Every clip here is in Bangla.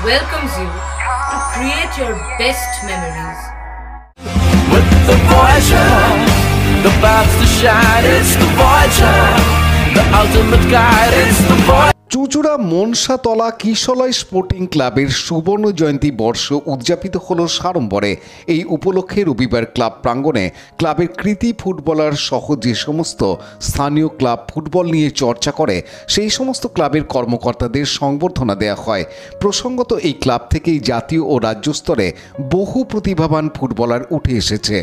welcomes you to create your best memories. With the Voyager, the path to shine, it's the Voyager, the ultimate guide, it's the Voyager. Chuchura Manasatala Kishalay sporting ক্লাবের সুবর্ণ জয়ন্তী বর্ষ উদযাপিত হল সাড়ম্বরে। এই উপলক্ষে রবিবার ক্লাব প্রাঙ্গণে ক্লাবের কৃতি ফুটবলার সহ যে সমস্ত স্থানীয় ক্লাব ফুটবল নিয়ে চর্চা করে সেই সমস্ত ক্লাবের কর্মকর্তাদের সংবর্ধনা দেওয়া হয়। প্রসঙ্গত এই ক্লাব থেকেই জাতীয় ও রাজ্য স্তরে বহু প্রতিভাবান ফুটবলার উঠে এসেছে।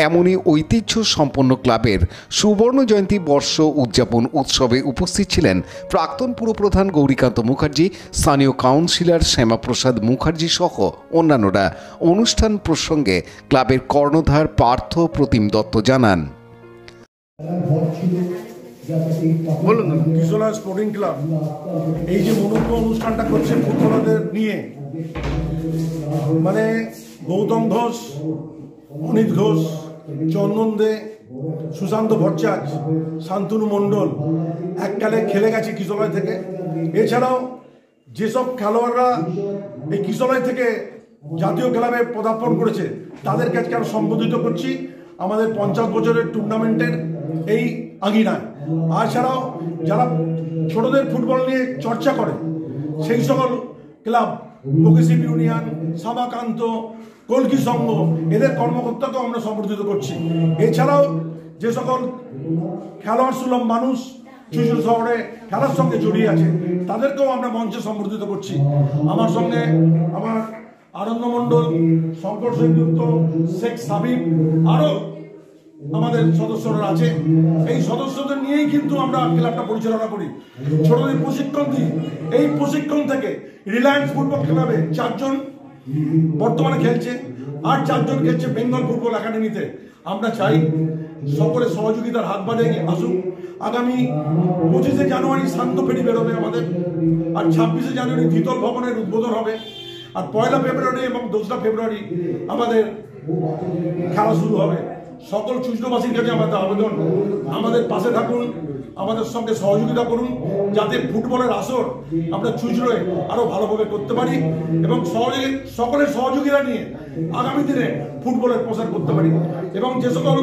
এমনই ঐতিহ্য সম্পন্ন ক্লাবের সুবর্ণ জয়ন্তী বর্ষ উদযাপন উৎসবে উপস্থিত ছিলেন প্রাক্তন পুরপ্রধান গৌরীকান্ত মুখার্জি, স্থানীয় কাউন্সিলর শ্যামাপ্রসাদ মুখার্জি সহ অন্যান্যরা। অনুষ্ঠান প্রসঙ্গে ক্লাবের কর্ণধার পার্থ প্রতিম দত্ত জানান, কিশলয় স্পোর্টিং ক্লাব এই যে মনোজ্ঞ অনুষ্ঠানটা করছে ফুটবলারদের নিয়ে, মানে গৌতম ঘোষ, অনিত ঘোষ, চন্দন দে, সুশান্ত ভট্টাচার্য, শান্তনু মণ্ডল এককালে খেলে গেছে কিশলয় থেকে। এছাড়াও যেসব খেলোয়াড়রা এই কিশলয় থেকে জাতীয় ক্লাবে পদার্পণ করেছে তাদেরকে আজকে আমরা সম্বোধিত করছি আমাদের 50 বছরের টুর্নামেন্টের এই আঙিনায়। আর ছাড়াও যারা ছোটদের ফুটবল নিয়ে চর্চা করে সেই সকল ক্লাব, প্রগ্রেসিভ ইউনিয়ন, সামাকান্ত, কলকি সংঘ, এদের কর্মকর্তাকেও আমরা সম্বর্ধিত করছি। এছাড়াও যে সকল খেলোয়াড় সুলভ মানুষ চুচুড়া শহরে খেলার সঙ্গে জড়িয়ে আছে তাদেরকেও আমরা মঞ্চে সম্বর্ধিত করছি। আমার সঙ্গে আমার আনন্দ মণ্ডল, শঙ্কর সেনযুক্ত, শেখ সাবিব, আরো আমাদের সদস্যরা আছে। এই সদস্যদের নিয়েই কিন্তু আমরা ক্লাবটা পরিচালনা করি, ছোটদের প্রশিক্ষণ দিই। এই প্রশিক্ষণ থেকে রিলায়েন্স ফুটবল ক্লাবে 4 জন বর্তমানে খেলছে, আর 4 জন খেলছে বেঙ্গল ফুটবল একাডেমিতে। আমরা চাই সকলের সহযোগিতার হাত বাড়িয়ে আসুক। আগামী 25শে জানুয়ারি শান্ত ফেরি বেরোবে আমাদের, আর 26শে জানুয়ারি দ্বিতল ভবনের উদ্বোধন হবে, আর 1লা ফেব্রুয়ারি এবং 2রা ফেব্রুয়ারি আমাদের খেলা শুরু হবে। সকল চুচুড়াবাসীর কাছে আমাদের আবেদন, আমাদের পাশে থাকুন, আমাদের সঙ্গে সহযোগিতা করুন, যাতে ফুটবলের আসর আমরা চুচুড়ায় আরো ভালোভাবে করতে পারি এবং সকলের সহযোগিতা নিয়ে আগামী দিনে ফুটবলের প্রসার করতে পারি। এবং যে সকল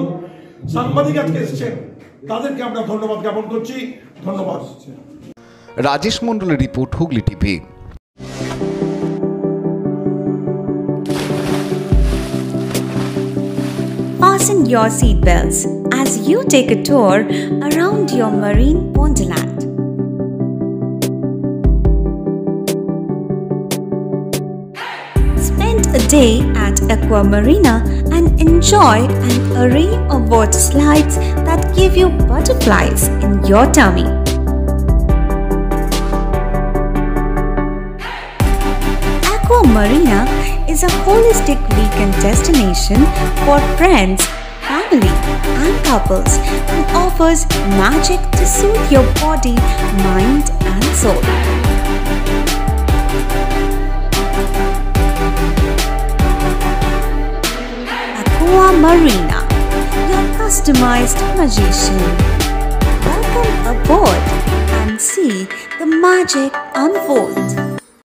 সাংবাদিক আজকে এসেছেন তাদেরকে আমরা ধন্যবাদ জ্ঞাপন করছি। ধন্যবাদ। রাজেশ মণ্ডলের report, Hooghly TV. Fasten your seatbelts as you take a tour around your marine wonderland. Spend a day at Aqua Marina and enjoy an array of water slides that give you butterflies in your tummy. Aqua Marina is a holistic weekend destination for friends, family and couples and offers magic to soothe your body, mind and soul. Aqua Marina, your customized magician. Welcome aboard and see the magic unfold.